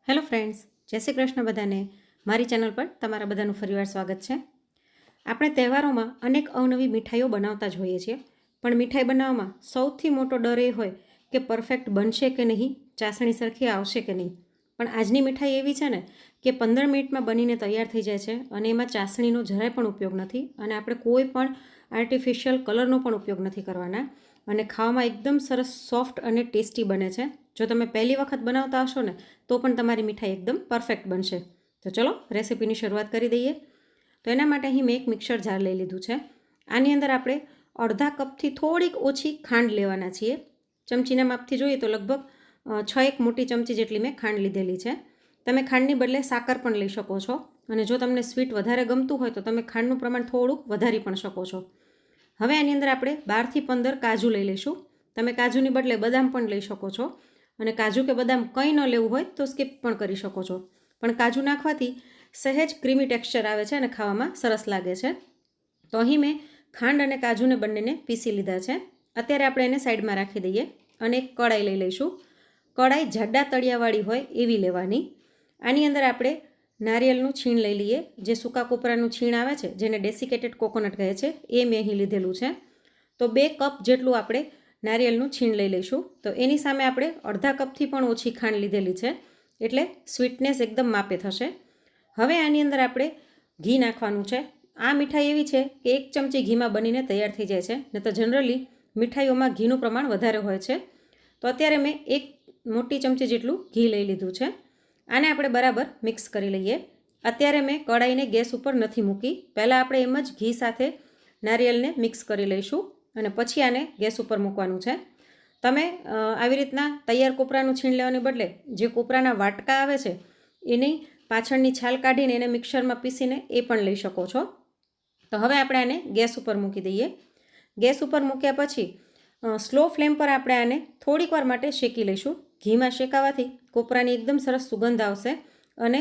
Hello friends, જય શ્રી કૃષ્ણ બધાને. મારી ચેનલ પર તમારા બધાનું ફરીવાર સ્વાગત છે. આપણે તહેવારોમાં અનેક અવનવી મીઠાઈઓ બનાવતા જ હોઈએ છીએ, પણ મીઠાઈ બનાવવામાં સૌથી મોટો ડર એ હોય કે પરફેક્ટ બનશે કે નહીં, ચાસણી સરખી આવશે કે નહીં. પણ આજની મીઠાઈ એવી છે ને કે 15 મિનિટમાં બનીને તૈયાર થઈ જાય છે અને એમાં ચાસણીનો જરાય પણ ઉપયોગ નથી અને આપણે કોઈ પણ આર્ટિફિશિયલ કલરનો પણ ઉપયોગ નથી કરવાના અને ખાવામાં એકદમ સરસ સોફ્ટ અને ટેસ્ટી બને છે. જો તમે પહેલી વખત બનાવતા હશો ને તો પણ તમારી મીઠાઈ એકદમ પરફેક્ટ બનશે. તો ચલો રેસીપીની શરૂઆત કરી દઈએ. તો એના માટે અહીં મેં એક મિક્સર જાર લઈ લીધું છે. આની અંદર આપણે અડધા કપથી થોડીક ઓછી ખાંડ લેવાના છીએ. ચમચીના માપથી જોઈએ તો લગભગ 6 મોટી ચમચી જેટલી મેં ખાંડ લીધેલી છે. તમે ખાંડની બદલે સાકર પણ લઈ શકો છો અને જો તમને સ્વીટ વધારે ગમતું હોય તો તમે ખાંડનું પ્રમાણ થોડુંક વધારી પણ શકો છો. હવે આની અંદર આપણે 12થી 15 કાજુ લઈ લઈશું. તમે કાજુની બદલે બદામ પણ લઈ શકો છો અને કાજુ કે બદામ કંઈ ન લેવું હોય તો સ્કીપ પણ કરી શકો છો. પણ કાજુ નાખવાથી સહેજ ક્રીમી ટેક્સચર આવે છે અને ખાવામાં સરસ લાગે છે. તો અહીં મેં ખાંડ અને કાજુને બંનેને પીસી લીધા છે. અત્યારે આપણે એને સાઈડમાં રાખી દઈએ અને એક કડાઈ લઈ લઈશું. કડાઈ જાડા તળિયાવાળી હોય એવી લેવાની. આની અંદર આપણે નારિયેળનું છીણ લઈ લઈએ. જે સૂકા કોપરાનું છીણ આવે છે, જેને ડેસિકેટેડ કોકોનટ કહે છે, એ મેં અહીં લીધેલું છે. તો 2 કપ જેટલું આપણે નારિયેળનું છીણ લઈ લઈશું. તો એની સામે આપણે અડધા કપથી પણ ઓછી ખાંડ લીધેલી છે, એટલે સ્વીટનેસ એકદમ માપે થશે. હવે આની અંદર આપણે ઘી નાખવાનું છે. આ મીઠાઈ એવી છે કે 1 ચમચી ઘીમાં બનીને તૈયાર થઈ જાય છે, ને તો જનરલી મીઠાઈઓમાં ઘીનું પ્રમાણ વધારે હોય છે. તો અત્યારે મેં 1 મોટી ચમચી જેટલું ઘી લઈ લીધું છે. આને આપણે બરાબર મિક્સ કરી લઈએ. અત્યારે મેં કડાઈને ગેસ ઉપર નથી મૂકી. પહેલાં આપણે એમ જ ઘી સાથે નારિયેળને મિક્સ કરી લઈશું અને પછી આને ગેસ ઉપર મૂકવાનું છે. તમે આવી રીતના તૈયાર કોપરાનું છીણ લેવાને બદલે જે કોપરાના વાટકા આવે છે એની પાછળની છાલ કાઢીને એને મિક્સરમાં પીસીને એ પણ લઈ શકો છો. તો હવે આપણે આને ગેસ ઉપર મૂકી દઈએ. ગેસ ઉપર મૂક્યા પછી સ્લો ફ્લેમ પર આપણે આને થોડીક વાર માટે શેકી લઈશું. ઘીમાં શેકાવાથી કોપરાની એકદમ સરસ સુગંધ આવશે અને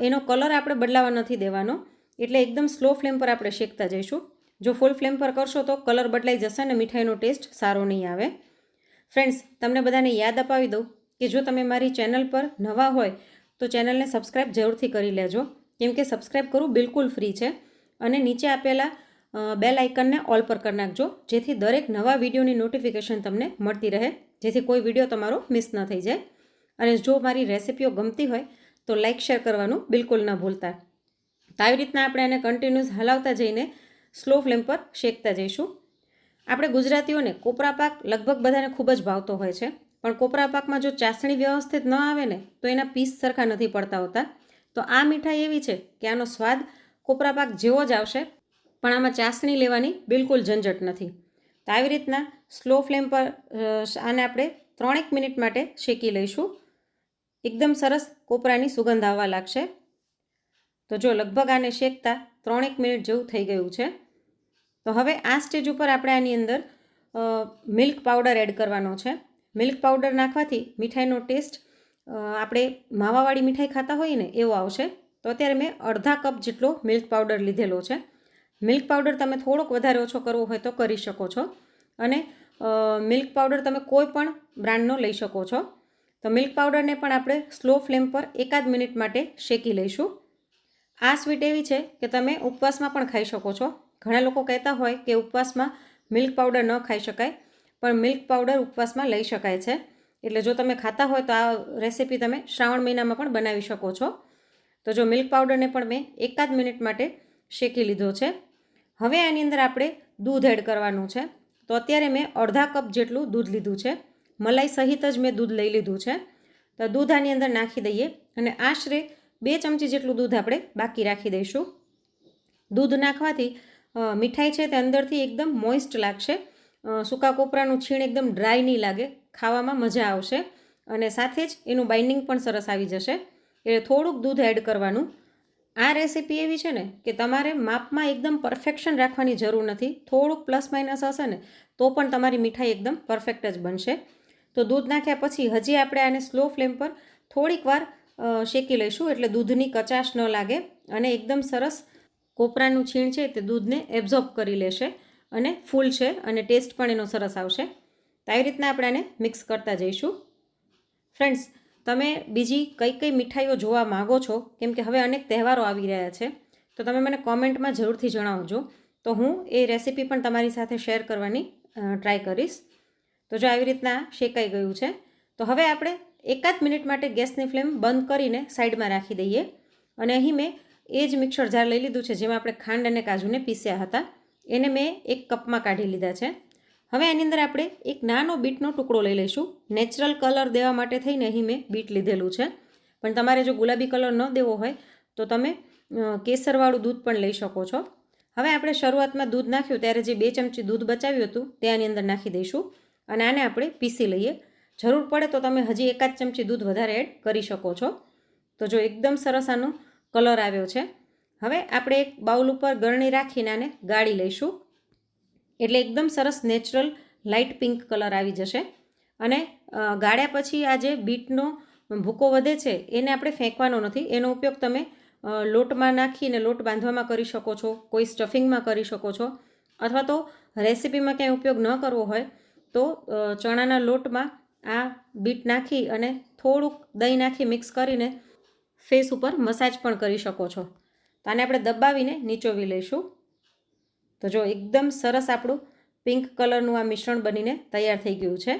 એનો કલર આપણે બદલાવા નથી દેવાનો, એટલે એકદમ સ્લો ફ્લેમ પર આપણે શેકતા જઈશું. જો ફૂલ ફ્લેમ પર કરશો તો કલર બદલાઈ જશે અને મીઠાઈનો ટેસ્ટ સારો નહીં આવે. ફ્રેન્ડ્સ, તમને બધાને યાદ અપાવી દઉં કે જો તમે મારી ચેનલ પર નવા હોય તો ચેનલને સબસ્ક્રાઈબ જરૂરથી કરી લેજો, કેમ કે સબસ્ક્રાઈબ કરવું બિલકુલ ફ્રી છે અને નીચે આપેલા બેલ આઇકનને ઓલ પર કરી નાખજો, જેથી દરેક નવા વિડીયોની નોટિફિકેશન તમને મળતી રહે, જેથી કોઈ વિડીયો તમારો મિસ ન થઈ જાય. અને જો મારી રેસિપીઓ ગમતી હોય તો લાઇક શેર કરવાનું બિલકુલ ન ભૂલતા. તો આવી રીતના આપણે એને કન્ટિન્યુઅસ હલાવતા જઈને સ્લો ફ્લેમ પર શેકતા જઈશું. આપણે ગુજરાતીઓને કોપરા પાક લગભગ બધાને ખૂબ જ ભાવતો હોય છે, પણ કોપરા પાકમાં જો ચાસણી વ્યવસ્થિત ન આવે ને તો એના પીસ સરખા નથી પડતા હોતા. તો આ મીઠાઈ એવી છે કે આનો સ્વાદ કોપરા પાક જેવો જ આવશે, પણ આમાં ચાસણી લેવાની બિલકુલ ઝંઝટ નથી. તો આવી રીતના સ્લો ફ્લેમ પર આને આપણે 3 મિનિટ માટે શેકી લઈશું. એકદમ સરસ કોપરાની સુગંધ આવવા લાગશે. તો જો લગભગ આને શેકતા 3 મિનિટ જેવું થઈ ગયું છે. તો હવે આ સ્ટેજ ઉપર આપણે આની અંદર મિલ્ક પાવડર એડ કરવાનો છે. મિલ્ક પાવડર નાખવાથી મીઠાઈનો ટેસ્ટ આપણે માવાવાળી મીઠાઈ ખાતા હોઈએ ને એવો આવશે. તો અત્યારે મેં અડધા કપ જેટલો મિલ્ક પાવડર લીધેલો છે. મિલ્ક પાવડર તમે થોડોક વધારે ઓછો કરવો હોય તો કરી શકો છો અને મિલ્ક પાવડર તમે કોઈ પણ બ્રાન્ડનો લઈ શકો છો. તો મિલ્ક પાવડરને પણ આપણે સ્લો ફ્લેમ પર 1 મિનિટ માટે શેકી લઈશું. આ સ્વીટ એવી છે કે તમે ઉપવાસમાં પણ ખાઈ શકો છો. ઘણા લોકો કહેતા હોય કે ઉપવાસમાં મિલ્ક પાવડર ન ખાઈ શકાય, પણ મિલ્ક પાવડર ઉપવાસમાં લઈ શકાય છે. એટલે જો તમે ખાતા હોય તો આ રેસીપી તમે શ્રાવણ મહિનામાં પણ બનાવી શકો છો. તો જો મિલ્ક પાવડરને પણ મેં 1 મિનિટ માટે શેકી લીધો છે. હવે આની અંદર આપણે દૂધ એડ કરવાનું છે. તો અત્યારે મેં અડધા કપ જેટલું દૂધ લીધું છે. મલાઈ સહિત જ મેં દૂધ લઈ લીધું છે. તો દૂધ આની અંદર નાખી દઈએ અને આશરે 2 ચમચી જેટલું દૂધ આપણે બાકી રાખી દઈશું. દૂધ નાખવાથી મીઠાઈ છે તે અંદરથી એકદમ મોઇસ્ટ લાગશે. સૂકા કોપરાનું છીણ એકદમ ડ્રાય નહીં લાગે, ખાવામાં મજા આવશે અને સાથે જ એનું બાઇન્ડિંગ પણ સરસ આવી જશે. એટલે થોડુંક દૂધ એડ કરવાનું. આ રેસીપી એવી છે ને કે તમારે માપમાં એકદમ પરફેક્શન રાખવાની જરૂર નથી. થોડુંક પ્લસ માઇનસ હશે ને તો પણ તમારી મીઠાઈ એકદમ પરફેક્ટ જ બનશે. તો દૂધ નાખ્યા પછી હજી આપણે આને સ્લો ફ્લેમ પર થોડીક વાર શેકી લઈશું, એટલે દૂધની કચાશ ન લાગે અને એકદમ સરસ કોપરાનું છીણ છે તે દૂધને એબ્ઝોર્બ કરી લેશે અને ફૂલશે અને ટેસ્ટ પણ એનો સરસ આવશે. તો આવી રીતના આપણે આને મિક્સ કરતા જઈશું. ફ્રેન્ડ્સ, તમે બીજી કઈ કઈ મીઠાઈઓ જોવા માગો છો, કેમ કે હવે અનેક તહેવારો આવી રહ્યા છે, તો તમે મને કોમેન્ટમાં જરૂરથી જણાવજો. તો હું એ રેસીપી પણ તમારી સાથે શેર કરવાની ટ્રાય કરીશ. તો જો આવી રીતના શેકાઈ ગયું છે, તો હવે આપણે એકાદ મિનિટ માટે ગેસની ફ્લેમ બંધ કરીને સાઈડમાં રાખી દઈએ. અને અહીં મેં એ જ મિક્સર જાર લઈ લીધું છે જેમાં આપણે ખાંડ અને કાજુને પીસ્યા હતા. એને મેં એક કપમાં કાઢી લીધા છે. હવે એની અંદર આપણે એક નાનો બીટનો ટુકડો લઈ લઈશું. નેચરલ કલર દેવા માટે થઈને અહીં મેં બીટ લીધેલું છે, પણ તમારે જો ગુલાબી કલર ન દેવો હોય તો તમે કેસરવાળું દૂધ પણ લઈ શકો છો. હવે આપણે શરૂઆતમાં દૂધ નાખ્યું ત્યારે જે 2 ચમચી દૂધ બચાવ્યું હતું તે આની અંદર નાખી દઈશું અને આને આપણે પીસી લઈએ. જરૂર પડે તો તમે હજી એકાદ ચમચી દૂધ વધારે એડ કરી શકો છો. તો જો એકદમ સરસ આનો કલર આવ્યો છે. હવે આપણે એક બાઉલ ઉપર ગળણી રાખીને આને ગાળી લઈશું, એટલે એકદમ સરસ નેચરલ લાઇટ પિંક કલર આવી જશે. અને ગાળ્યા પછી આ જે બીટનો ભૂકો વધે છે એને આપણે ફેંકવાનો નથી. એનો ઉપયોગ તમે લોટમાં નાખીને લોટ બાંધવામાં કરી શકો છો, કોઈ સ્ટફિંગમાં કરી શકો છો, અથવા તો રેસીપીમાં ક્યાંય ઉપયોગ ન કરવો હોય તો ચણાના લોટમાં આ બીટ નાખી અને થોડુંક દહીં નાખી મિક્સ કરીને ફેસ ઉપર મસાજ પણ કરી શકો છો. તો આને આપણે દબાવીને નીચોવી લઈશું. તો જો એકદમ સરસ આપણું પિંક કલરનું આ મિશ્રણ બનીને તૈયાર થઈ ગયું છે.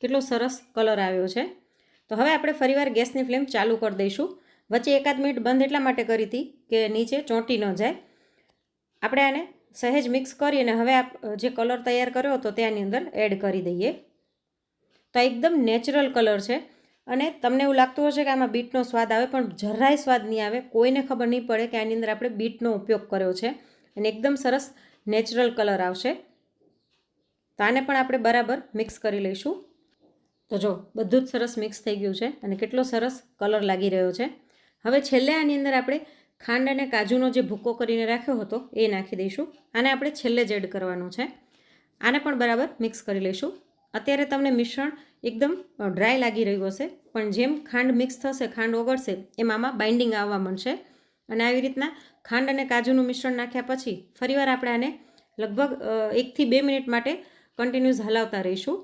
કેટલો સરસ કલર આવ્યો છે. તો હવે આપણે ફરીવાર ગેસની ફ્લેમ ચાલુ કરી દઈશું. વચ્ચે એકાદ મિનિટ બંધ એટલા માટે કરી હતી કે નીચે ચોંટી ન જાય. આપણે આને સહેજ મિક્સ કરી અને હવે જે કલર તૈયાર કર્યો હતો તે આની અંદર એડ કરી દઈએ. તો એકદમ નેચરલ કલર છે અને તમને એવું લાગતું હશે કે આમાં બીટનો સ્વાદ આવે, પણ જરાય સ્વાદ નહીં આવે. કોઈને ખબર નહીં પડે કે આની અંદર આપણે બીટનો ઉપયોગ કર્યો છે અને એકદમ સરસ નેચરલ કલર આવશે. તો આને પણ આપણે બરાબર મિક્સ કરી લઈશું. તો જો બધું જ સરસ મિક્સ થઈ ગયું છે અને કેટલો સરસ કલર લાગી રહ્યો છે. હવે છેલ્લે આની અંદર આપણે ખાંડ અને કાજુનો જે ભૂકો કરીને રાખ્યો હતો એ નાખી દઈશું. આને આપણે છેલ્લે જ એડ કરવાનું છે. આને પણ બરાબર મિક્સ કરી લઈશું. અત્યારે તમને મિશ્રણ એકદમ ડ્રાય લાગી રહ્યું હશે, પણ જેમ ખાંડ મિક્સ થશે, ખાંડ ઓગળશે, એમ આમાં બાઇન્ડિંગ આવવા માંડશે. અને આવી રીતના ખાંડ અને કાજુનું મિશ્રણ નાખ્યા પછી ફરીવાર આપણે આને લગભગ 1 થી 2 મિનિટ માટે કન્ટિન્યુઅસ હલાવતા રહીશું,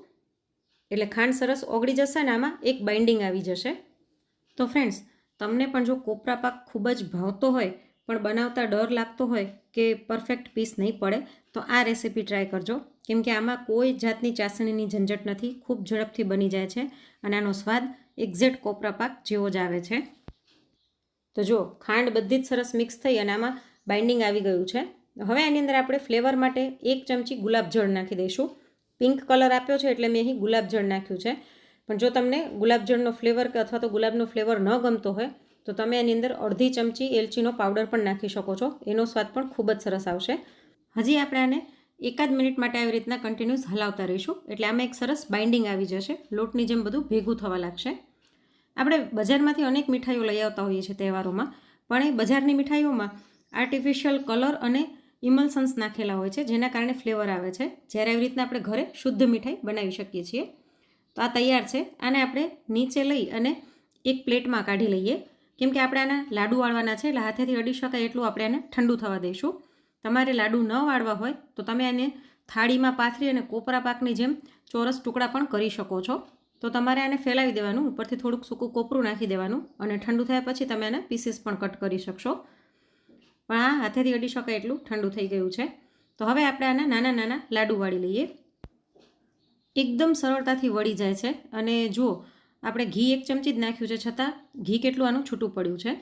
એટલે ખાંડ સરસ ઓગળી જશે અને આમાં એક બાઇન્ડિંગ આવી જશે. તો ફ્રેન્ડ્સ, તમને પણ જો કોપરા પાક ખૂબ જ ભાવતો હોય પણ બનાવતા ડર લાગતો હોય કે પરફેક્ટ પીસ નહીં પડે, તો આ રેસીપી ટ્રાય કરજો, કેમ કે આમાં કોઈ જાતની ચાસણીની ઝંઝટ નથી. ખૂબ ઝડપથી બની જાય છે અને આનો સ્વાદ એક્ઝેક્ટ કોપરા પાક જેવો જ આવે છે. તો જો ખાંડ બધી જ સરસ મિક્સ થઈ અને આમાં બાઇન્ડિંગ આવી ગયું છે. હવે આની અંદર આપણે ફ્લેવર માટે 1 ચમચી ગુલાબજળ નાખી દઈશું. પિંક કલર આપ્યો છે એટલે મેં અહીં ગુલાબજળ નાખ્યું છે, પણ જો તમને ગુલાબજળનો ફ્લેવર કે અથવા તો ગુલાબનો ફ્લેવર ન ગમતો હોય તો તમે આની અંદર અડધી ચમચી એલચીનો પાવડર પણ નાખી શકો છો. એનો સ્વાદ પણ ખૂબ જ સરસ આવશે. હજી આપણે આને એકાદ મિનિટ માટે આવી રીતના કન્ટિન્યુઅસ હલાવતા રહીશું, એટલે આમાં એક સરસ બાઇન્ડિંગ આવી જશે. લોટની જેમ બધું ભેગું થવા લાગશે. આપણે બજારમાંથી અનેક મીઠાઈઓ લઈ આવતા હોઈએ છીએ તહેવારોમાં, પણ એ બજારની મીઠાઈઓમાં આર્ટિફિશિયલ કલર અને ઇમલ્સન્સ નાખેલા હોય છે, જેના કારણે ફ્લેવર આવે છે. જ્યારે આવી રીતના આપણે ઘરે શુદ્ધ મીઠાઈ બનાવી શકીએ છીએ. તો આ તૈયાર છે. આને આપણે નીચે લઈ અને એક પ્લેટમાં કાઢી લઈએ, કેમ કે આપણે આના લાડુ વાળવાના છે, એટલે હાથેથી અડી શકાય એટલું આપણે આને ઠંડુ થવા દઈશું. તમારે લાડુ ન વાળવા હોય તો તમે આને થાળીમાં પાથરી અને કોપરા પાકની જેમ ચોરસ ટુકડા પણ કરી શકો છો. તો તમારે આને ફેલાવી દેવાનું, ઉપરથી થોડુંક સૂકું કોપરું નાખી દેવાનું અને ઠંડુ થયા પછી તમે આને પીસીસ પણ કટ કરી શકશો. પણ આ હાથેથી અડી શકાય એટલું ઠંડુ થઈ ગયું છે. તો હવે આપણે આના નાના નાના લાડુ વાળી લઈએ. એકદમ સરળતાથી વળી જાય છે. અને જુઓ, આપણે ઘી 1 ચમચી જ નાખ્યું છે, છતાં ઘી કેટલું આનું છૂટું પડ્યું છે.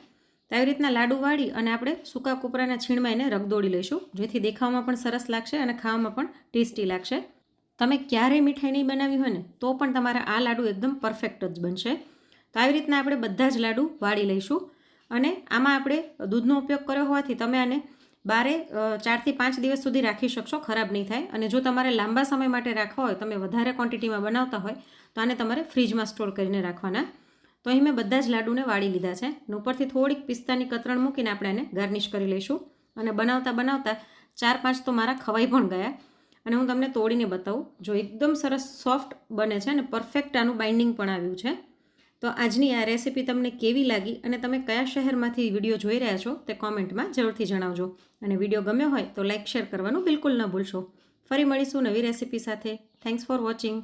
તો આવી રીતના લાડુ વાળી અને આપણે સૂકા કોપરાના છીણમાં એને રગદોળી લઈશું, જેથી દેખાવમાં પણ સરસ લાગશે અને ખાવામાં પણ ટેસ્ટી લાગશે. તમે ક્યારેય મીઠાઈ નહીં બનાવી હોય ને તો પણ તમારા આ લાડુ એકદમ પરફેક્ટ જ બનશે. તો આવી રીતના આપણે બધા જ લાડુ વાળી લઈશું. અને આમાં આપણે દૂધનો ઉપયોગ કર્યો હોવાથી તમે આને બારે 4 થી 5 દિવસ સુધી રાખી શકશો, ખરાબ નહીં થાય. અને જો તમારે લાંબા સમય માટે રાખવા હોય, તમે વધારે ક્વોન્ટિટીમાં બનાવતા હોય, તો આને તમારે ફ્રીજમાં સ્ટોર કરીને રાખવાના. તો અહીં મેં બધા જ લાડુને વાળી લીધા છે અને ઉપરથી થોડીક પિસ્તાની કતરણ મૂકીને આપણે આને ગાર્નિશ કરી લઈશું. અને બનાવતા બનાવતા 4-5 તો મારા ખવાઈ પણ ગયા. અને હું તમને તોડીને બતાવું. જો એકદમ સરસ સોફ્ટ બને છે અને પરફેક્ટ આનું બાઇન્ડિંગ પણ આવ્યું છે. તો આજની આ રેસીપી તમને કેવી લાગી અને તમે કયા શહેરમાંથી વિડીયો જોઈ રહ્યા છો તે કોમેન્ટમાં જરૂરથી જણાવજો. અને વિડીયો ગમ્યો હોય તો લાઇક શેર કરવાનું બિલકુલ ન ભૂલશો. ફરી મળીશું નવી રેસીપી સાથે. Thanks for watching.